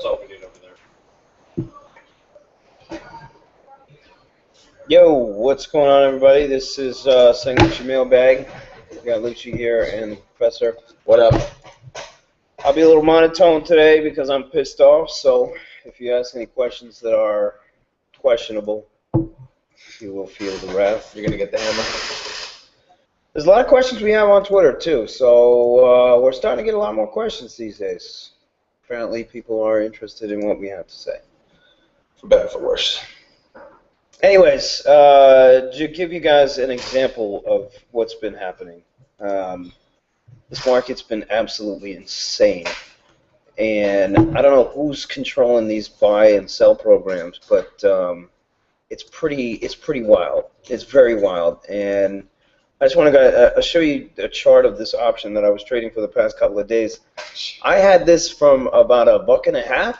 That's all we need over there. Yo, what's going on, everybody? This is Sang Lucci Mailbag. We got Lucci here and the professor. What up? I'll be a little monotone today because I'm pissed off, so if you ask any questions that are questionable, you will feel the wrath. You're going to get the hammer? There's a lot of questions we have on Twitter, too, so we're starting to get a lot more questions these days. Apparently, people are interested in what we have to say. For better or for worse. Anyways, to give you guys an example of what's been happening, this market's been absolutely insane. And I don't know who's controlling these buy and sell programs, but it's pretty wild. It's very wild. And I just want to I'll show you a chart of this option that I was trading for the past couple of days. I had this from about $1.50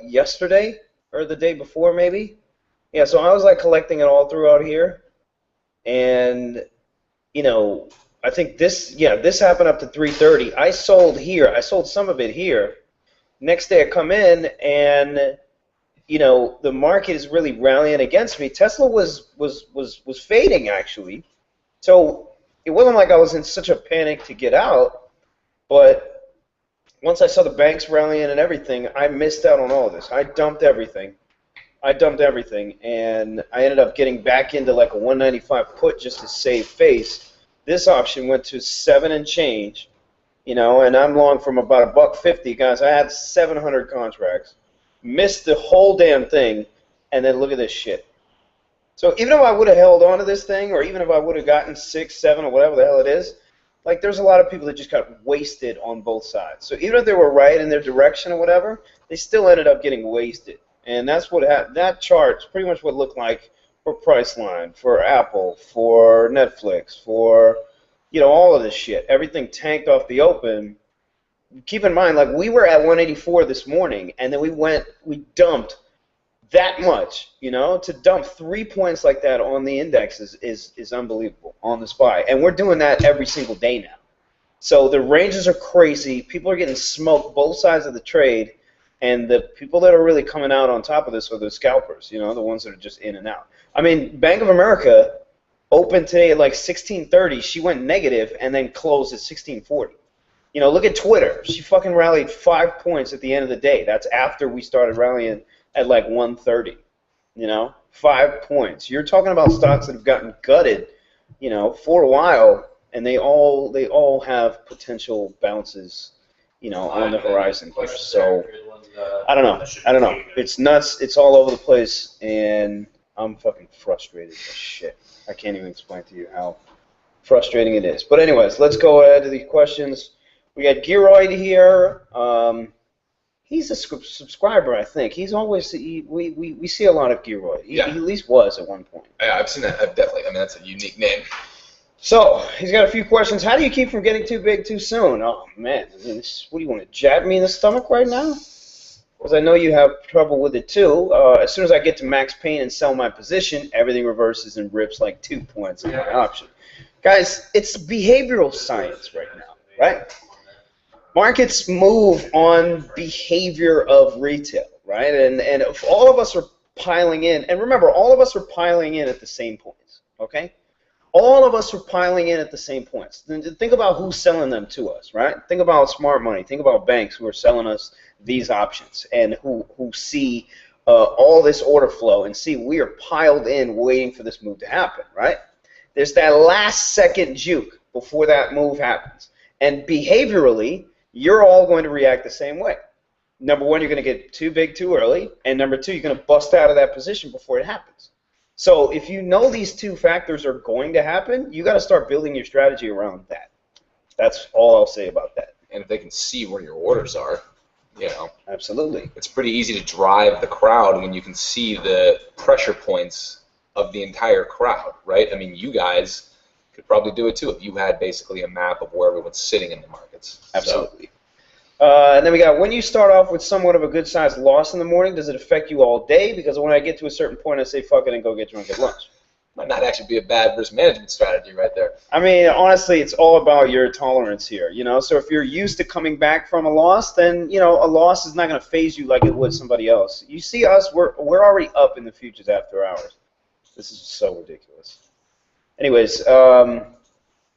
yesterday or the day before maybe. Yeah, so I was like collecting it all throughout here, and you know, I think this happened up to 3:30. I sold here. I sold some of it here. Next day I come in and you know, the market is really rallying against me. Tesla was fading actually. So it wasn't like I was in such a panic to get out, but once I saw the banks rallying and everything, I missed out on all of this. I dumped everything, and I ended up getting back into like a 195 put just to save face. This option went to 7 and change, you know, and I'm long from about $1.50, guys. I had 700 contracts, missed the whole damn thing, and then look at this shit. So even if I would have held on to this thing, or even if I would have gotten 6, 7, or whatever the hell it is, like there's a lot of people that just got wasted on both sides. So even if they were right in their direction or whatever, they still ended up getting wasted. And that's what that chart's pretty much what it looked like for Priceline, for Apple, for Netflix, for, you know, all of this shit. Everything tanked off the open. Keep in mind, like we were at 184 this morning, and then we dumped that much, you know. To dump 3 points like that on the index is unbelievable on the SPY. And we're doing that every single day now. So the ranges are crazy. People are getting smoked both sides of the trade. And the people that are really coming out on top of this are the scalpers, you know, the ones that are just in and out. I mean, Bank of America opened today at like 1630. She went negative and then closed at 1640. You know, look at Twitter. She fucking rallied 5 points at the end of the day. That's after we started rallying at like 130. You know, 5 points. You're talking about stocks that have gotten gutted, you know, for a while, and they all have potential bounces, you know, on the horizon here. So I don't know. It's nuts. It's all over the place, and I'm fucking frustrated as shit. I can't even explain to you how frustrating it is. But anyways, let's go ahead to the questions. We got Geroid here. He's a subscriber, I think. He's always we see a lot of Geroid. He at least was at one point. Yeah, I've seen that. I've definitely. I mean, that's a unique name. So he's got a few questions. How do you keep from getting too big too soon? Oh man, I mean, what do you want to jab me in the stomach right now? Because I know you have trouble with it too. As soon as I get to max pain and sell my position, everything reverses and rips like 2 points in my option. Guys, it's behavioral science right now, right? Markets move on behavior of retail, right? And if all of us are piling in, and remember, all of us are piling in at the same points, okay? All of us are piling in at the same points. Think about who's selling them to us, right? Think about smart money. Think about banks who are selling us these options and who see all this order flow and see we are piled in waiting for this move to happen, right? There's that last second juke before that move happens. And behaviorally, you're all going to react the same way. Number one, you're going to get too big too early. And number two, you're going to bust out of that position before it happens. So if you know these two factors are going to happen, you got to start building your strategy around that. That's all I'll say about that. And if they can see where your orders are, you know. Absolutely. It's pretty easy to drive the crowd when you can see the pressure points of the entire crowd, right? I mean, you guys could probably do it too if you had basically a map of where everyone's sitting in the markets. Absolutely. And then we got, when you start off with somewhat of a good-sized loss in the morning, does it affect you all day? Because when I get to a certain point, I say, fuck it and go get drunk at lunch. Might not actually be a bad risk management strategy right there. I mean, honestly, it's all about your tolerance here, you know. So if you're used to coming back from a loss, then you know a loss is not going to phase you like it would somebody else. You see us, we're already up in the futures after hours. This is so ridiculous. Anyways,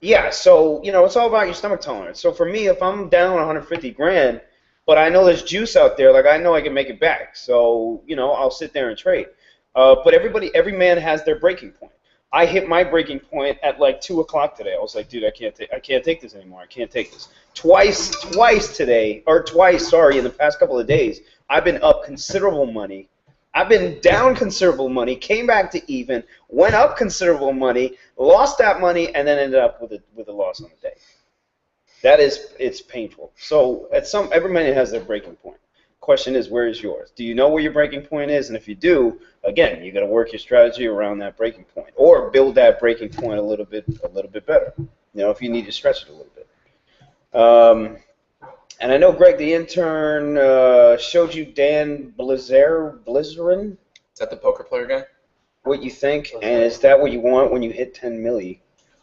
yeah, so you know it's all about your stomach tolerance. So for me, if I'm down 150 grand, but I know there's juice out there, like I know I can make it back. So you know I'll sit there and trade. But every man has their breaking point. I hit my breaking point at like 2 o'clock today. I was like, dude, I can't take this anymore. I can't take this. Twice today, or twice, sorry, in the past couple of days, I've been up considerable money. I've been down considerable money, came back to even, went up considerable money, lost that money, and then ended up with a loss on the day. It's painful. So every man has their breaking point. Question is, where is yours? Do you know where your breaking point is? And if you do, again, you got to work your strategy around that breaking point, or build that breaking point a little bit better. You know, if you need to stretch it a little bit. And I know Greg, the intern, showed you Dan Blizzarin. Is that the poker player guy? What you think, and is that what you want when you hit 10 milli?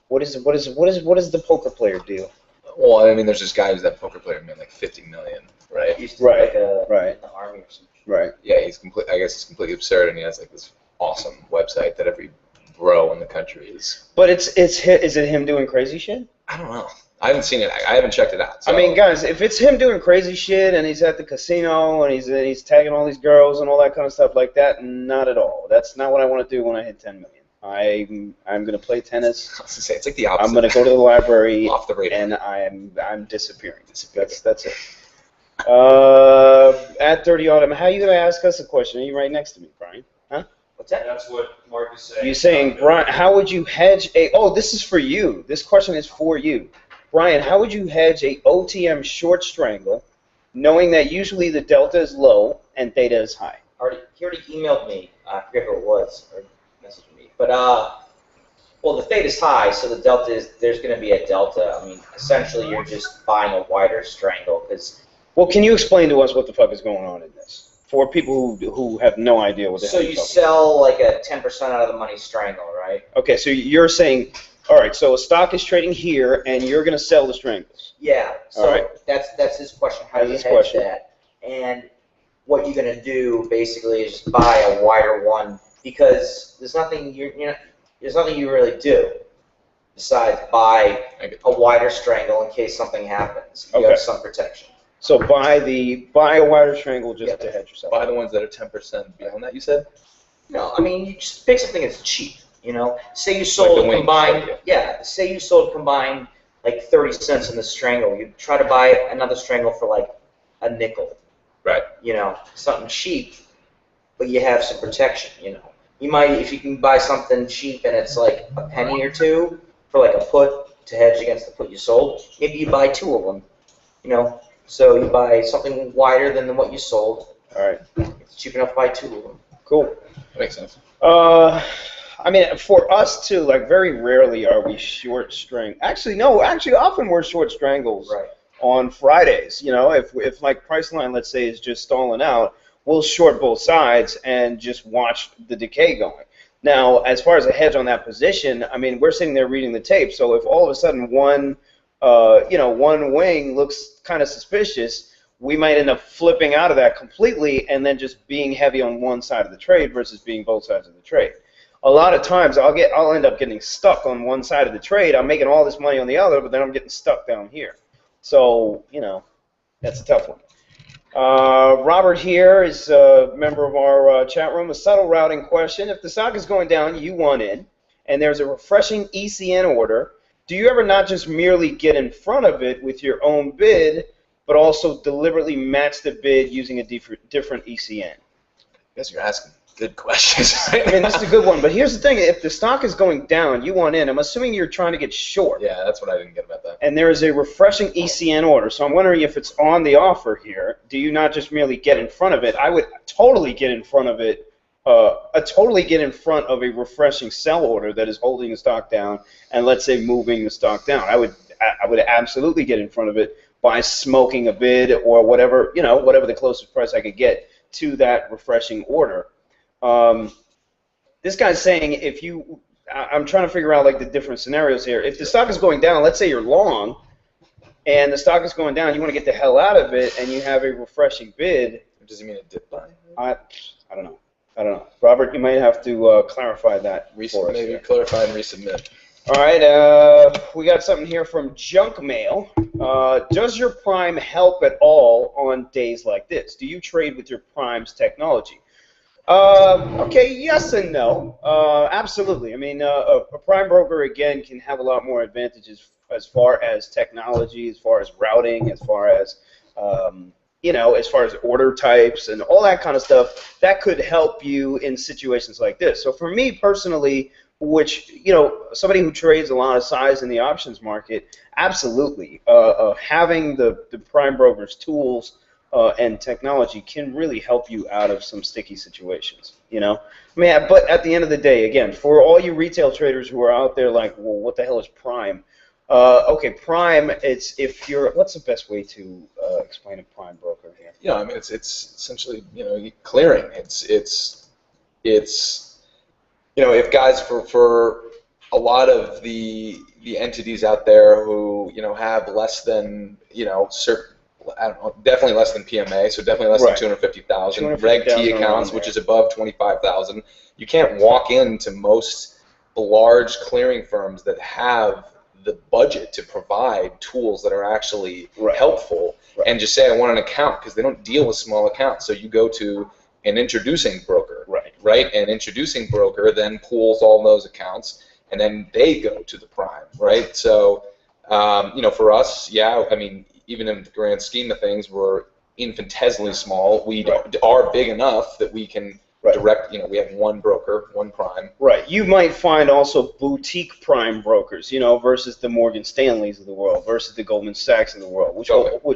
What is the poker player deal? Well, I mean, there's this guy who's that poker player made like 50 million, right? He used to be like in the army or something. Right. Yeah, I guess he's completely absurd, and he has like this awesome website that every bro in the country is. But is it him doing crazy shit? I don't know. I haven't seen it. I haven't checked it out. So. I mean, guys, if it's him doing crazy shit and he's at the casino and he's tagging all these girls and all that kind of stuff like that, not at all. That's not what I want to do when I hit 10 million. I'm going to play tennis. I was gonna say, it's like the opposite. I'm going to go to the library Off the radar. and I'm disappearing. That's it. At 30 Autumn, how are you going to ask us a question? Are you right next to me, Brian? Huh? What's that? That's what Mark is saying. You're saying, Brian, how would you hedge a... Oh, this is for you. This question is for you. Brian, how would you hedge a OTM short strangle, knowing that usually the delta is low and theta is high? He already emailed me. I forget who it was, or messaged me. But, well, the theta is high, so the delta is, there's going to be a delta. I mean, essentially, you're just buying a wider strangle. Because. Well, can you explain to us what the fuck is going on in this? For people who have no idea what the hell So you sell like a 10% out of the money strangle, right? Okay, so you're saying, all right, so a stock is trading here, and you're going to sell the strangles. Yeah. So all right. that's his question. How do you That's hedge his question. that? And what you're going to do basically is just buy a wider one, because there's nothing there's nothing you really do besides buy a wider strangle in case something happens. You have some protection. So buy a wider strangle just to hedge yourself. Buy the ones that are 10% beyond that, you said? No, I mean, you just pick something that's cheap, you know? Say you sold Like combined, say you sold combined like 30 cents in the strangle. You try to buy another strangle for like a nickel. Right. You know, something cheap, but you have some protection, you know? You might, if you can buy something cheap and it's like a penny or two for like a put to hedge against the put you sold, maybe you buy 2 of them, you know? So you buy something wider than what you sold. All right. It's cheap enough to buy 2 of them. Cool. That makes sense. I mean, for us too, like very rarely are we short string. Actually, no. Actually, often we're short strangles on Fridays. You know, if like Priceline, let's say, is just stalling out, we'll short both sides and just watch the decay going. Now, as far as a hedge on that position, I mean, we're sitting there reading the tape. So if all of a sudden one wing looks kind of suspicious, we might end up flipping out of that completely and then just being heavy on one side of the trade versus being both sides of the trade. A lot of times I'll end up getting stuck on one side of the trade. I'm making all this money on the other, but then I'm getting stuck down here. So, you know, that's a tough one. Robert here is a member of our chat room. A subtle routing question. If the stock is going down, you want in, and there's a refreshing ECN order, do you ever not just merely get in front of it with your own bid, but also deliberately match the bid using a different ECN? I guess you're asking good questions. I mean, this is a good one, but here's the thing. If the stock is going down, you want in. I'm assuming you're trying to get short. Yeah, that's what I didn't get about that. And there is a refreshing ECN order, so I'm wondering if it's on the offer here. Do you not just merely get in front of it? I would totally get in front of it. Totally get in front of a refreshing sell order that is holding the stock down and, let's say, moving the stock down. I would absolutely get in front of it by smoking a bid or whatever the closest price I could get to that refreshing order. This guy's saying if you I'm trying to figure out like the different scenarios here. If the stock is going down, let's say you're long, and the stock is going down, you want to get the hell out of it, and you have a refreshing bid. Does it mean a dip buy? I don't know. Robert, you might have to clarify that for us. Maybe clarify and resubmit. All right, we got something here from Junk Mail. Does your Prime help at all on days like this? Do you trade with your Prime's technology? Okay, yes and no. Absolutely. I mean, a Prime broker, again, can have a lot more advantages as far as technology, as far as routing, as far as, as far as order types and all that kind of stuff. That could help you in situations like this. So for me personally, which, somebody who trades a lot of size in the options market, absolutely. Having the Prime broker's tools and technology can really help you out of some sticky situations, but at the end of the day, again, for all you retail traders who are out there like, well, what the hell is Prime? Okay, Prime, what's the best way to explain a Prime broker here? Yeah, I mean, it's essentially, clearing. It's if guys, for a lot of the entities out there who, have less than, certain, I don't know, definitely less than PMA, so definitely less than 250,000. Reg T accounts, which is above 25,000. You can't walk into most large clearing firms that have the budget to provide tools that are actually helpful and just say, I want an account, because they don't deal with small accounts. So you go to an introducing broker, right? An introducing broker then pools all those accounts, and then they go to the Prime, right? So, for us, I mean, even in the grand scheme of things, we're infinitesimally small. We are big enough that we can direct, we have one broker, one Prime. Right. You might find also boutique Prime brokers, versus the Morgan Stanleys of the world, versus the Goldman Sachs of the world, which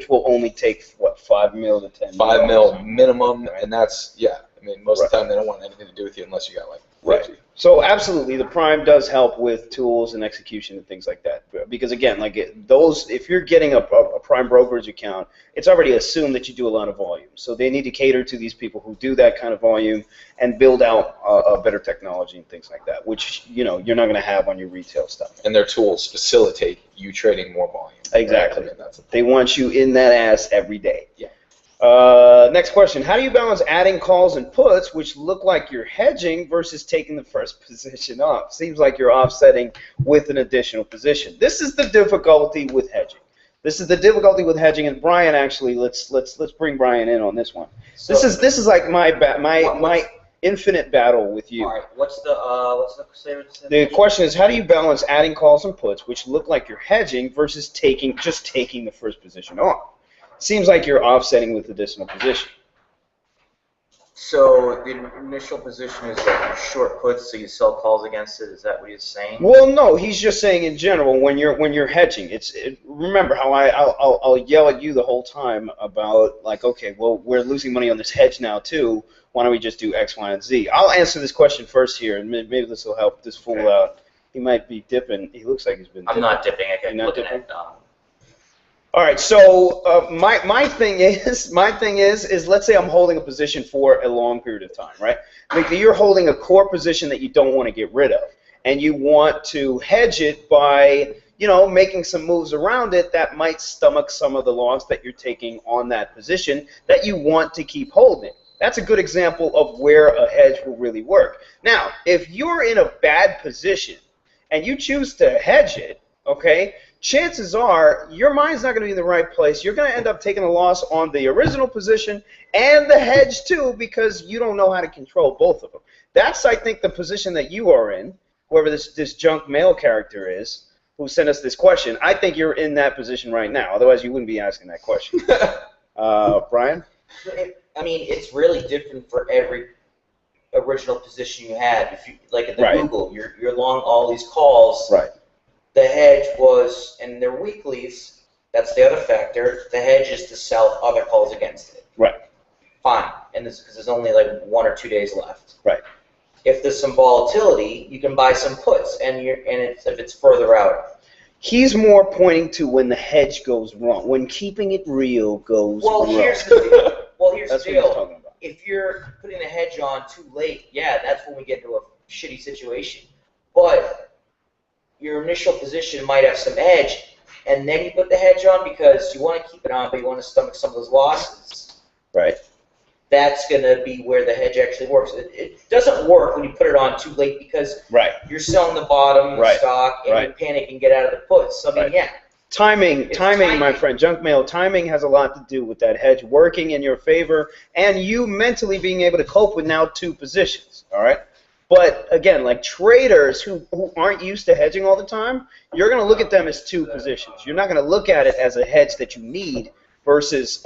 will only take, what, 5 mil to 10 mil? 5 mil minimum, and that's, I mean, most of the time they don't want anything to do with you unless you got, like, 50. So absolutely, the Prime does help with tools and execution and things like that. Because again, if you're getting a Prime brokerage account, it's already assumed that you do a lot of volume. So they need to cater to these people who do that kind of volume and build out a better technology and things like that, which you're not going to have on your retail stuff. And their tools facilitate you trading more volume. Exactly. Right? I mean, they want you in that ass every day. Yeah. Next question. How do you balance adding calls and puts, which look like you're hedging, versus taking the first position off? Seems like you're offsetting with an additional position. This is the difficulty with hedging. And Brian, actually, let's bring Brian in on this one. So, this is like my infinite battle with you. All right. What's the The question is, how do you balance adding calls and puts, which look like you're hedging, versus taking the first position off? Seems like you're offsetting with additional position. So the initial position is like short puts, so you sell calls against it. Is that what he's saying? Well, no, he's just saying in general when you're hedging. Remember how I'll yell at you the whole time about like, okay, well, we're losing money on this hedge now too. Why don't we just do X, Y, and Z? I'll answer this question first here, and maybe this will help this fool out. He might be dipping. He looks like he's been dipping. I'm not dipping. I'm looking at All right, so my thing is let's say I'm holding a position for a long period of time, right? Like you're holding a core position that you don't want to get rid of, and you want to hedge it by making some moves around it that might stomach some of the loss that you're taking on that position that you want to keep holding. That's a good example of where a hedge will really work. Now, if you're in a bad position and you choose to hedge it, okay, chances are your mind's not going to be in the right place. You're going to end up taking a loss on the original position and the hedge too, because you don't know how to control both of them. That's, I think, the position that you are in, whoever this junk mail character is who sent us this question. I think you're in that position right now. Otherwise, you wouldn't be asking that question. Brian? I mean, it's really different for every original position you had. If you like at the Google, you're long all these calls. Right. The hedge was, and their weeklies, that's the other factor, the hedge is to sell other calls against it. Right. Fine, and this because there's only like 1 or 2 days left. Right. If there's some volatility, you can buy some puts, and if it's further out. He's more pointing to when the hedge goes wrong, when keeping it real goes wrong. Here's the deal. That's what he's talking about. If you're putting a hedge on too late, that's when we get into a shitty situation. But but your initial position might have some edge, and then you put the hedge on because you want to keep it on, but you want to stomach some of those losses. Right. That's going to be where the hedge actually works. It doesn't work when you put it on too late because you're selling the bottom of the stock and you panic and get out of the puts. So, I mean, Timing, my friend. Junk mail, timing has a lot to do with that hedge working in your favor and you mentally being able to cope with now 2 positions, all right? But, again, like traders who aren't used to hedging all the time, you're going to look at them as 2 positions. You're not going to look at it as a hedge that you need versus,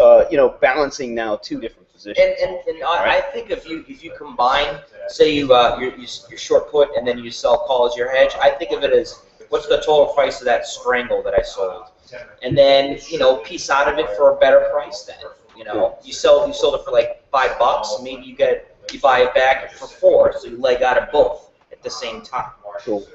balancing now 2 different positions. And I think if you combine, say you're short put and then you sell call as your hedge, I think of it as what's the total price of that strangle that I sold, and then piece out of it for a better price. Then you sold it for like $5. Maybe you buy it back for $4, so you leg out of both at the same time. Cool.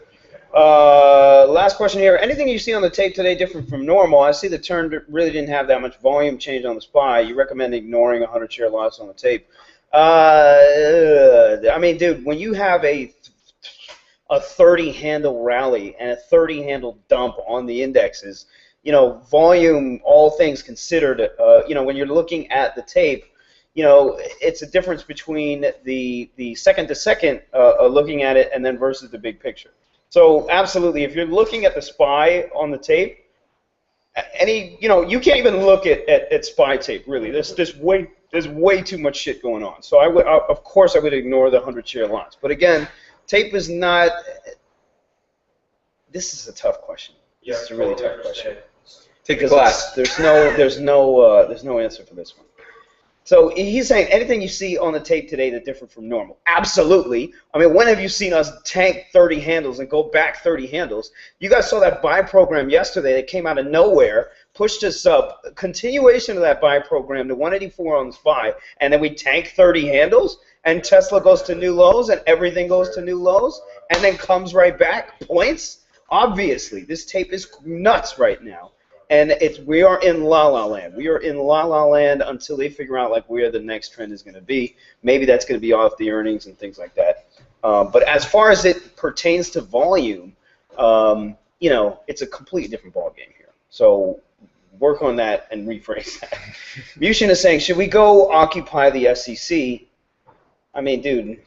Last question here. Anything you see on the tape today different from normal? I see the turn really didn't have that much volume change on the SPY. You recommend ignoring a 100-share loss on the tape. I mean, dude, when you have a 30-handle rally and a 30-handle dump on the indexes, volume, all things considered, when you're looking at the tape, it's a difference between the second to second looking at it and then versus the big picture. So absolutely, if you're looking at the SPY on the tape, you can't even look at SPY tape really. There's way too much shit going on. So of course I would ignore the 100-share loss. But again, tape is not. This is a tough question. This is a really tough question. Take the class. There's no answer for this one. So he's saying anything you see on the tape today that's different from normal. Absolutely. I mean, when have you seen us tank 30 handles and go back 30 handles? You guys saw that buy program yesterday that came out of nowhere, pushed us up, continuation of that buy program to 184 on the SPY, and then we tank 30 handles, and Tesla goes to new lows, and everything goes to new lows, and then comes right back, points. Obviously, this tape is nuts right now. And we are in la-la land. We are in la-la land until they figure out like where the next trend is going to be. Maybe that's going to be off the earnings and things like that. But as far as it pertains to volume, it's a completely different ballgame here. So work on that and rephrase that. Mushin is saying, should we go occupy the SEC? I mean, dude.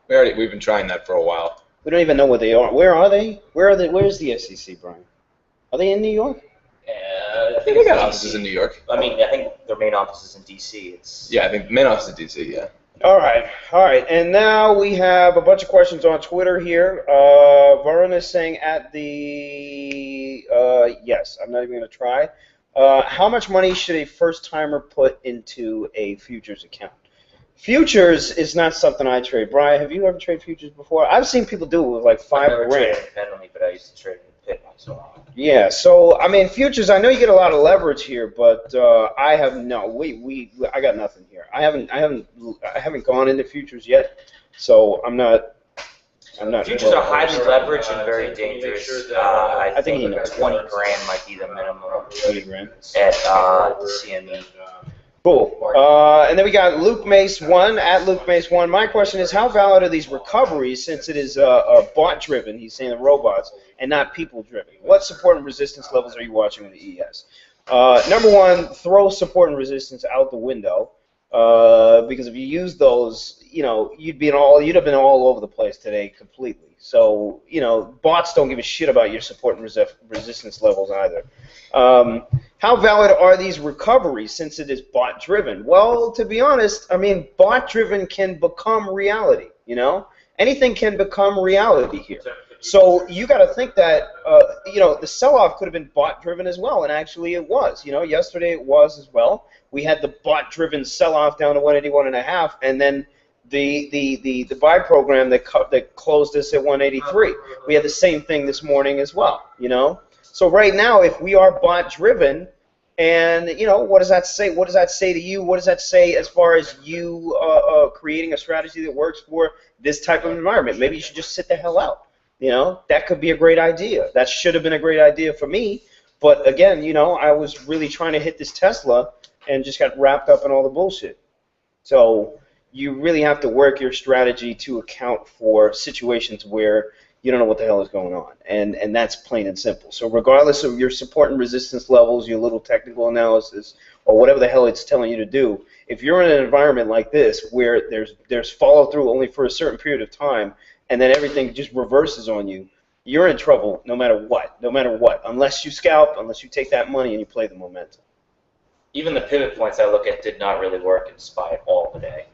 We've been trying that for a while. We don't even know what they are. Where are they? Where's the SEC, Brian? Are they in New York? I think they got offices in New York. I mean, I think their main office is in D.C. Yeah, I think the main office is in D.C., yeah. All right. And now we have a bunch of questions on Twitter here. Varun is saying yes, I'm not even going to try. How much money should a first-timer put into a futures account? Futures is not something I trade. Brian, have you ever traded futures before? I've seen people do it with like $5 grand. I've never traded independently, but I used to trade in the pit once in a while. Yeah, so I mean, futures. I know you get a lot of leverage here, but I have I got nothing here. I haven't gone into futures yet, so I'm not. Futures are highly leveraged and very dangerous. I think 20 grand might be the minimum. 20 grand at the CME. Cool. And then we got Luke Mace 1 at Luke Mace 1. My question is, how valid are these recoveries since it is bot-driven, he's saying the robots, and not people-driven? What support and resistance levels are you watching with the ES? Number one, throw support and resistance out the window because if you use those, you'd have been all over the place today completely. So, bots don't give a shit about your support and resistance levels either. How valid are these recoveries since it is bot-driven? Well, to be honest, I mean, bot-driven can become reality, Anything can become reality here. So you got to think that, the sell-off could have been bot-driven as well, and actually it was. Yesterday it was as well. We had the bot-driven sell-off down to 181.5, and then the buy program that closed us at 183. We had the same thing this morning as well, So right now, if we are bot-driven, and, what does that say? What does that say to you? What does that say as far as you creating a strategy that works for this type of environment? Maybe you should just sit the hell out. That could be a great idea. That should have been a great idea for me. But again, I was really trying to hit this Tesla and just got wrapped up in all the bullshit. So you really have to work your strategy to account for situations where you don't know what the hell is going on. And that's plain and simple. So regardless of your support and resistance levels, your little technical analysis, or whatever the hell it's telling you to do, if you're in an environment like this where there's follow through only for a certain period of time, and then everything just reverses on you, you're in trouble no matter what, unless you scalp, unless you take that money and you play the momentum. Even the pivot points I look at did not really work in SPY all the day.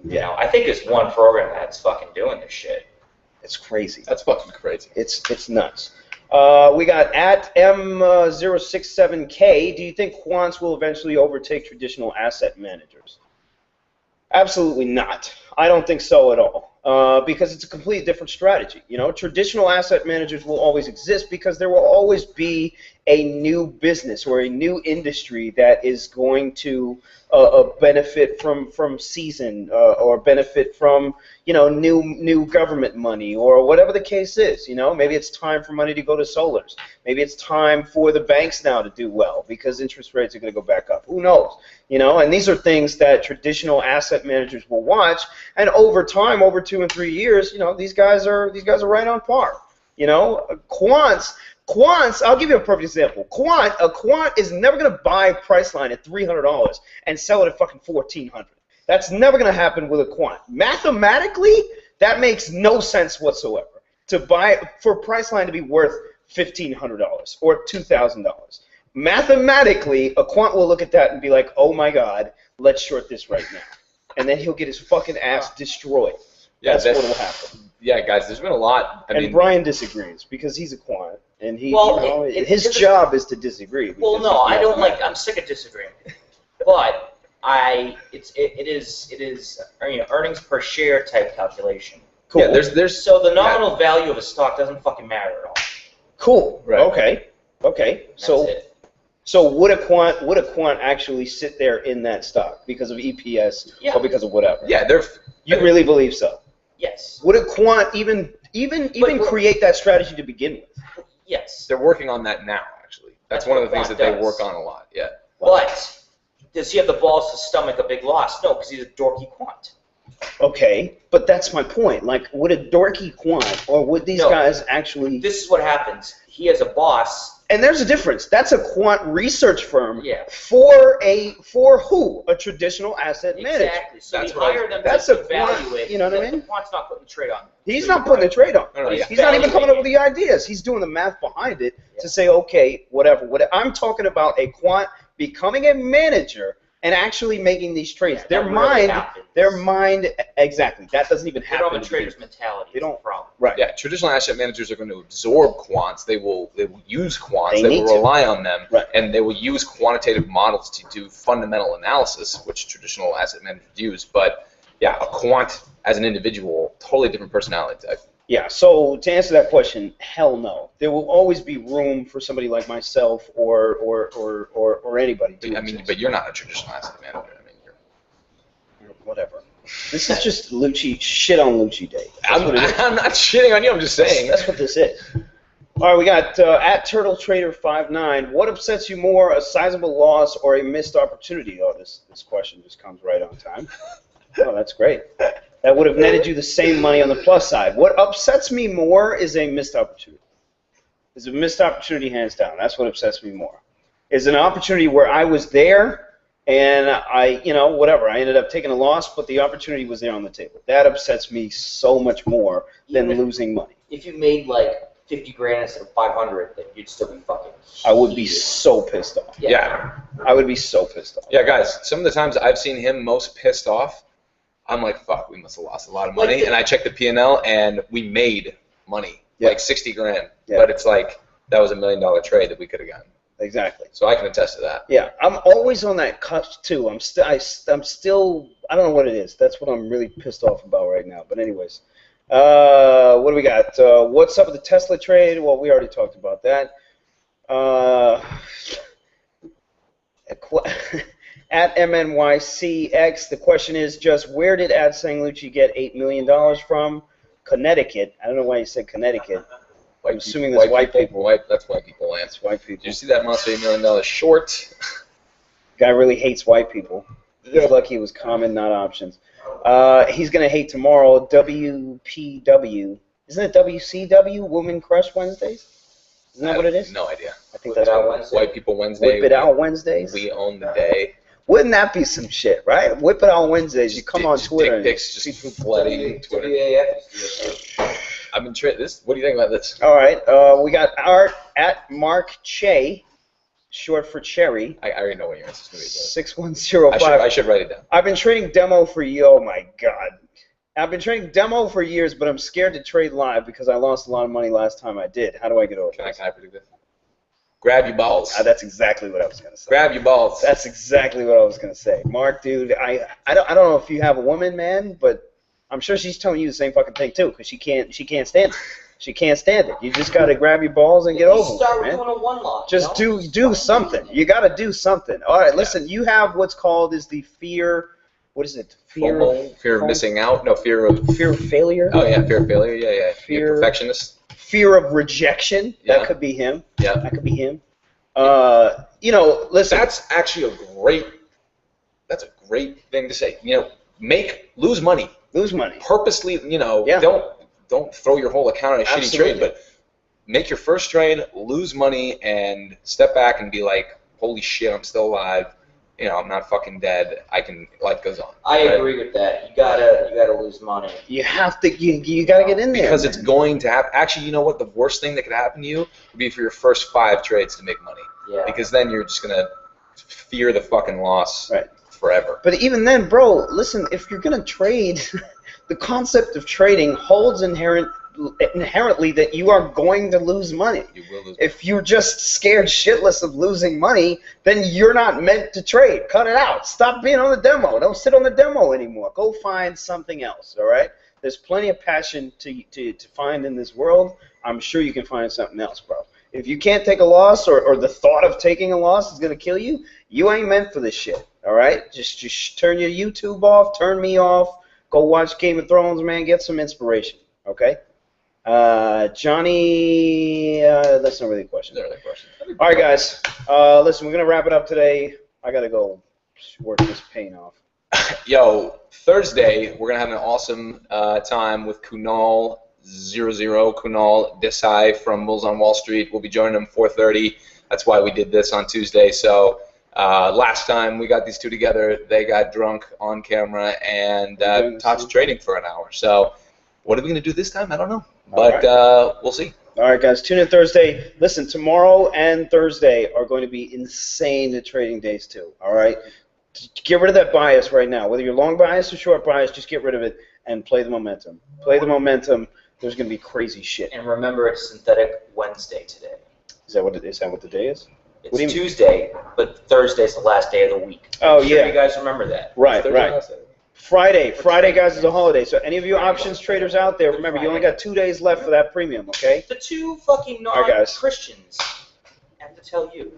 You know, I think it's one program that's fucking doing this shit. It's crazy. That's fucking crazy. It's nuts. We got at M067K. Do you think quants will eventually overtake traditional asset managers? Absolutely not. I don't think so at all. Because it's a completely different strategy. You know, traditional asset managers will always exist because there will always be a new business or a new industry that is going to benefit from season or benefit from, you know, new government money or whatever the case is. You know, maybe it's time for money to go to solars. Maybe it's time for the banks now to do well because interest rates are going to go back up. Who knows? You know, and these are things that traditional asset managers will watch, and over time, over 2 and 3 years, you know, these guys are right on par. You know, quants. I'll give you a perfect example. A quant is never going to buy Priceline at $300 and sell it at fucking $1,400. That's never going to happen with a quant. Mathematically, that makes no sense whatsoever. To buy for Priceline to be worth $1,500 or $2,000. Mathematically, a quant will look at that and be like, "Oh my God, let's short this right now," and then he'll get his fucking ass destroyed. Yeah, that's what will happen. Yeah, guys, there's been a lot. I mean, Brian disagrees because he's a quant, and his job is to disagree. Well, no, I don't like. I'm sick of disagreeing, but it is you know, earnings per share type calculation. Cool. Yeah, there's so the nominal value of a stock doesn't fucking matter at all. Cool. Right. Okay. That's it. So would a quant actually sit there in that stock because of EPS or because of whatever? Yeah, you really believe so? Yes. Would a quant even create that strategy to begin with? Yes. They're working on that now, actually. That's one of the things that they work on a lot. Yeah. But does he have the balls to stomach a big loss? No, because he's a dorky quant. Okay, but that's my point. Like, would a dorky quant or would these guys actually? This is what happens. He has a boss. And there's a difference. That's a quant research firm. Yeah. For who? A traditional asset manager. Exactly. So you hire them that's to a quant, evaluate. You know what I mean? The quant's not putting the trade on. He's not putting the trade on. No, He's not even coming up with the ideas. He's doing the math behind it to say, okay, whatever. I'm talking about a quant becoming a manager and actually making these trades. Yeah, their mind, exactly. That doesn't even happen. They don't have a trader's mentality. They don't. Problem. Right. Yeah, traditional asset managers are going to absorb quants. They will use quants. They will rely on them, right. And they will use quantitative models to do fundamental analysis, which traditional asset managers use. But yeah, a quant as an individual, totally different personality type. Yeah, so to answer that question, hell no. There will always be room for somebody like myself or anybody. But you're not a traditional asset manager. Whatever. This is just Lucci, shit on Lucci day. I'm not shitting on you, I'm just saying. That's what this is. All right, we got at Turtle Trader 59. What upsets you more, a sizable loss or a missed opportunity? Oh, this question just comes right on time. Oh, that's great. That would have netted you the same money on the plus side. What upsets me more is a missed opportunity. Is a missed opportunity, hands down. That's what upsets me more. Is an opportunity where I was there and I ended up taking a loss, but the opportunity was there on the table. That upsets me so much more than losing money. If you made like 50 grand instead of 500, then you'd still be fucking heated. I would be so pissed off. Yeah. I would be so pissed off. Yeah, guys, some of the times I've seen him most pissed off, I'm like, fuck, we must have lost a lot of money. And I check the P&L, and we made money, like 60 grand. Yeah. But it's like, that was $1 million trade that we could have gotten. Exactly. So I can attest to that. Yeah, I'm always on that cusp, too. I'm still, I don't know what it is. That's what I'm really pissed off about right now. But anyways, what do we got? What's up with the Tesla trade? Well, we already talked about that. At MNYCX, the question is just where did Sang Lucci get $8 million from? Connecticut. I don't know why you said Connecticut. I'm assuming that's white people. That's white people, Lance. It's white people. Did you see that monster $8 million short? Guy really hates white people. He's lucky it was common, not options. He's going to hate tomorrow. WPW Isn't it WCW, Woman Crush Wednesdays? Isn't that what it is? No idea. I think Whip that's It Out what it is. Wednesday. White People Wednesday. Whip It Out Wednesdays. We own the day. Wouldn't that be some shit, right? Whip It Out Wednesdays. You come on Twitter and Dick pics just flooding Twitter. WAF. I've been this. What do you think about this? All right. We got Art at Mark Che, short for Cherry. I already know what your answer is going to be. 6105. I should write it down. I've been trading demo for oh my god. I've been trading demo for years, but I'm scared to trade live because I lost a lot of money last time I did. How do I get over Can this? I predict this? Grab your balls. That's exactly what I was gonna say. Grab your balls. That's exactly what I was gonna say. Mark, dude, I don't know if you have a woman, man, but I'm sure she's telling you the same fucking thing too, because she can't stand it. She can't stand it. You just gotta grab your balls and get over Start it, with man. doing a one lot. Just do something. You gotta do something. All right, listen. You have what's called is the fear. What is it? FOMO, fear of missing out. No, fear of failure. Oh yeah, fear of failure. Yeah. Fear- You're a perfectionist. Fear of rejection. Yeah. That could be him. Yeah. That could be him. Listen. That's actually That's a great thing to say. Lose money. Lose money. Purposely. Yeah. Don't throw your whole account in a shitty Absolutely. trade, but make your first trade, lose money, and step back and be like, holy shit, I'm still alive. I'm not fucking dead. Life goes on. I right? agree with that. You gotta lose money. You have to. You gotta get in there. Because it's man. going to happen. Actually, you know what? The worst thing that could happen to you would be for your first 5 trades to make money. Yeah. Because then you're just gonna fear the fucking loss forever. But even then, bro, listen. If you're gonna trade, the concept of trading holds inherently that you are going to lose money. You will lose. If you're just scared shitless of losing money, then you're not meant to trade. Cut it out. Stop being on the demo. Don't sit on the demo anymore. Go find something else, all right? There's plenty of passion to find in this world. I'm sure you can find something else, bro. If you can't take a loss or the thought of taking a loss is going to kill you, you ain't meant for this shit, all right? Just turn your YouTube off, turn me off, go watch Game of Thrones, man, get some inspiration, okay? Johnny, that's not really a question. All right, guys. Listen, we're going to wrap it up today. I got to go work this paint off. Yo, Thursday, we're going to have an awesome time with Kunal 00, Kunal Desai from Bulls on Wall Street. We'll be joining him 4:30. That's why we did this on Tuesday. So last time we got these two together, they got drunk on camera and talked trading for an hour. So what are we going to do this time? I don't know. But we'll see. All right, guys. Tune in Thursday. Listen, tomorrow and Thursday are going to be insane trading days, too. All right? Get rid of that bias right now. Whether you're long bias or short bias, just get rid of it and play the momentum. Play the momentum. There's going to be crazy shit. And remember, it's Synthetic Wednesday today. Is that what the day is? It's Tuesday, but Thursday's the last day of the week. Oh, Make sure yeah. you guys remember that. Right. Friday, guys, is a holiday. So any of you options traders out there, remember, you only got 2 days left for that premium, okay? The two fucking All right, guys. non-Christians have to tell you.